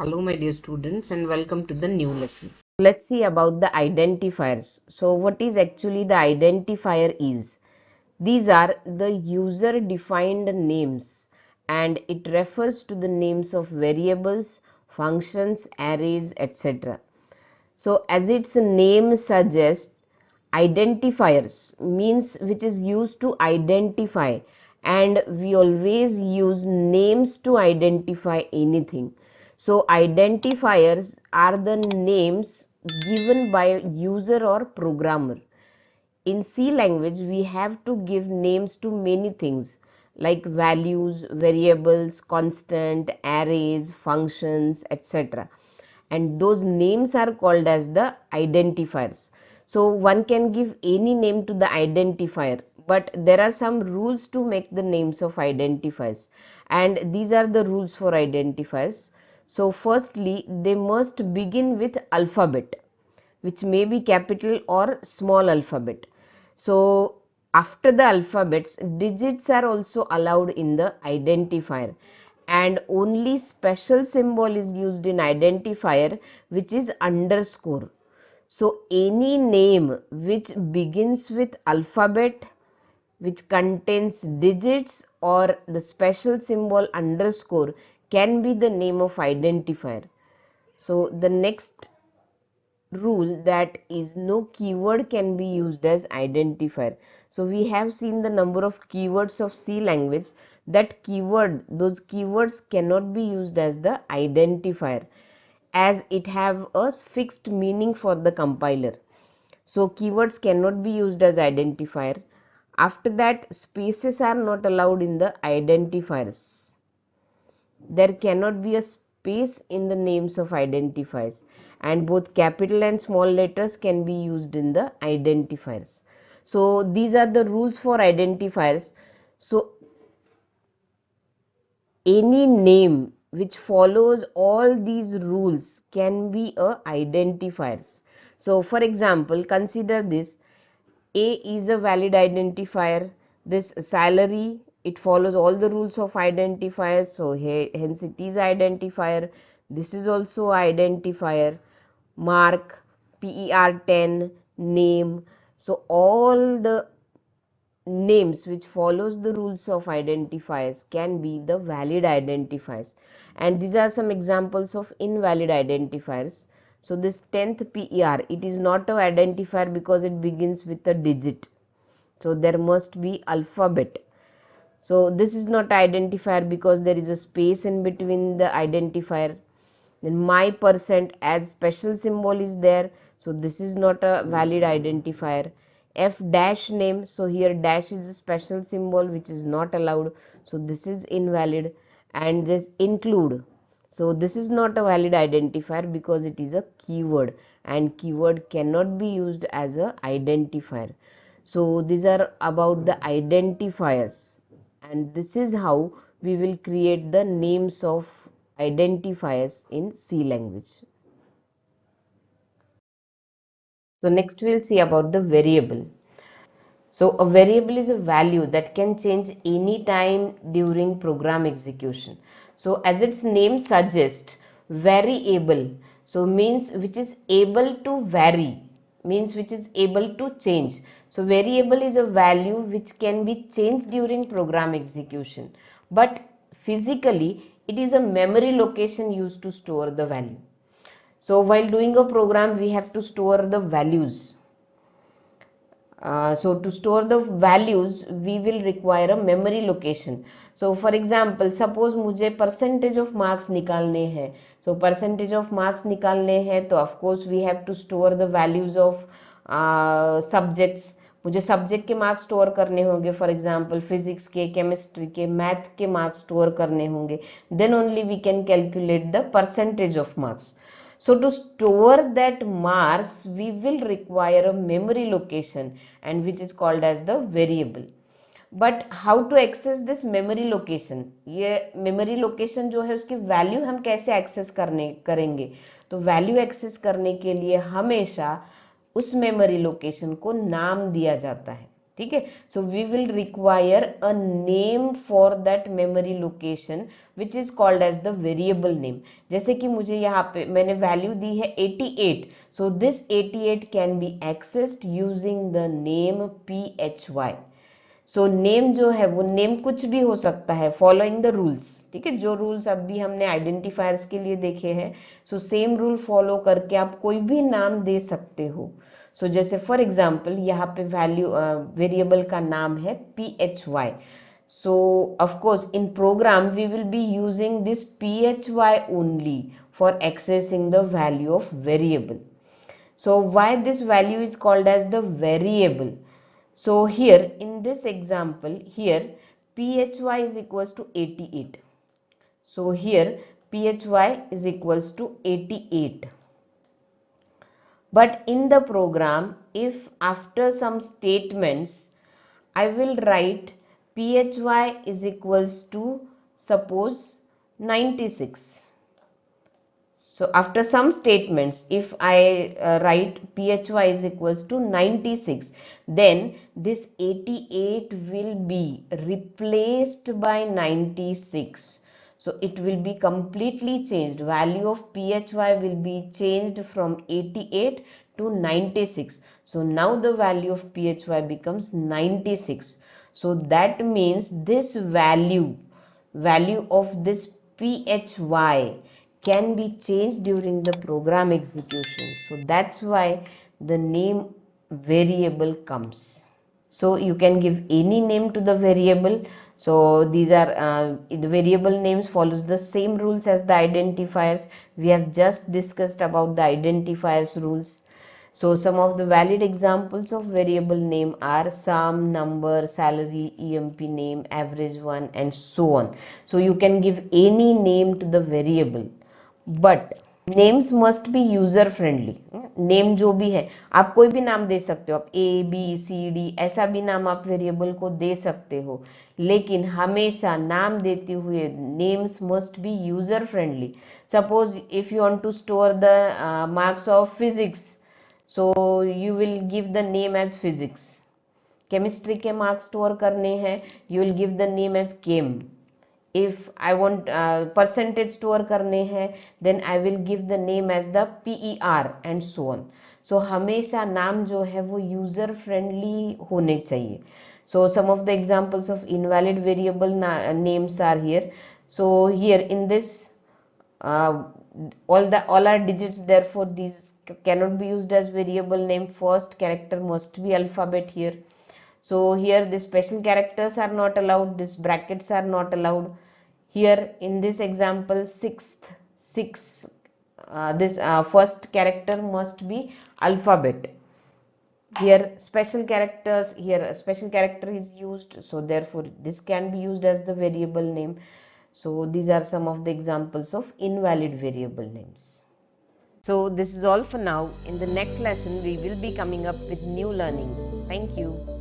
Hello my dear students and welcome to the new lesson. Let's see about the identifiers. So what is actually the identifier is? These are the user defined names and it refers to the names of variables, functions, arrays, etc. So as its name suggests, identifiers means which is used to identify, and we always use names to identify anything. So identifiers are the names given by user or programmer. In C language, we have to give names to many things like values, variables, constant, arrays, functions, etc. And those names are called as the identifiers. So one can give any name to the identifier, but there are some rules to make the names of identifiers, and these are the rules for identifiers. So firstly, they must begin with alphabet, which may be capital or small alphabet. So after the alphabets, digits are also allowed in the identifier, and only special symbol is used in identifier, which is underscore. So any name which begins with alphabet, which contains digits or the special symbol underscore, can be the name of identifier. So the next rule that is no keyword can be used as identifier. So we have seen the number of keywords of C language. That those keywords cannot be used as the identifier, as it have a fixed meaning for the compiler. So keywords cannot be used as identifier. After that, spaces are not allowed in the identifiers. There cannot be a space in the names of identifiers, and both capital and small letters can be used in the identifiers. So these are the rules for identifiers. So any name which follows all these rules can be a identifiers. So for example, consider this: A is a valid identifier. This salary, it follows all the rules of identifiers, so hence it is identifier. This is also identifier. Mark, PER10, name. So all the names which follows the rules of identifiers can be the valid identifiers, and these are some examples of invalid identifiers. So this 10th PER, it is not an identifier because it begins with a digit, so there must be alphabet. So this is not identifier because there is a space in between the identifier. Then my percent, as special symbol is there, so this is not a valid identifier. F dash name, so here dash is a special symbol which is not allowed, so this is invalid. And this include, so this is not a valid identifier because it is a keyword, and keyword cannot be used as a identifier. So these are about the identifiers, and this is how we will create the names of identifiers in C language. So next we'll see about the variable. So a variable is a value that can change any time during program execution. So as its name suggests, variable, so means which is able to vary, means which is able to change. So variable is a value which can be changed during program execution, but physically it is a memory location used to store the value. So while doing a program, we have to store the values. So to store the values, we will require a memory location. So for example, suppose मुझे percentage of marks निकालने हैं. So percentage of marks निकालने हैं, तो of course we have to store the values of subjects. मुझे subject के marks store करने होंगे, फॉर एग्जाम्पल फिजिक्स के, केमिस्ट्री के, मैथ के मार्क्स स्टोर करने होंगे. Then only we can calculate the percentage of marks. So to store that marks, we will require a memory location, and which is called as the variable. But how to access this memory location? ये memory location जो है उसकी value हम कैसे access करेंगे? तो value access करने के लिए हमेशा उस memory location को नाम दिया जाता है. ठीक है. So we will require a name for that memory location which is called as the variable name. जैसे कि मुझे यहाँ पे मैंने वैल्यू दी है 88. So this 88 can be accessed using the name phy. So name जो है वो नेम कुछ भी हो सकता है फॉलोइंग द रूल्स. ठीक है, जो रूल्स अभी हमने आइडेंटिफायर्स के लिए देखे हैं, सो सेम रूल फॉलो करके आप कोई भी नाम दे सकते हो. सो जैसे फॉर एग्जाम्पल यहाँ पे वैल्यू वेरिएबल का नाम है phy. so of course in program we will be using this phy only for accessing the value of variable. So why this value is called as the variable? So here in this example here phy is equals to 88. So here phy is equals to 88. But in the program, if after some statements I will write phy is equals to suppose 96. So after some statements, if I write phy is equals to 96, then this 88 will be replaced by 96. So it will be completely changed. Value of phy will be changed from 88 to 96. So now the value of phy becomes 96. So that means this value of this phy can be changed during the program execution. So that's why the name variable comes. So you can give any name to the variable. So these are the variable names follows the same rules as the identifiers. We have just discussed about the identifiers rules. So some of the valid examples of variable name are sum, number, salary, emp name, average one, and so on. So you can give any name to the variable, but names must be user friendly. Name जो भी है आप कोई भी नाम दे सकते हो, आप ABCD ऐसा भी नाम आप वेरिएबल को दे सकते हो, लेकिन हमेशा नाम देते हुए names must be user friendly. Suppose if you want to store the marks of physics, so you will give the name as physics. Chemistry के मार्क्स स्टोर करने हैं, you will give the name as chem. If I want percentage store करने हैं, then I will give the name as the PER and so on. So हमेशा नाम जो है वो user friendly होने चाहिए. So some of the examples of invalid variable names are here. So here in this all are digits, therefore these cannot be used as variable name. First character must be alphabet here. So here the special characters are not allowed, these brackets are not allowed. Here in this example this first character must be alphabet. Here special characters, here a special character is used, so therefore this can be used as the variable name. So these are some of the examples of invalid variable names. So this is all for now. In the next lesson we will be coming up with new learnings. Thank you.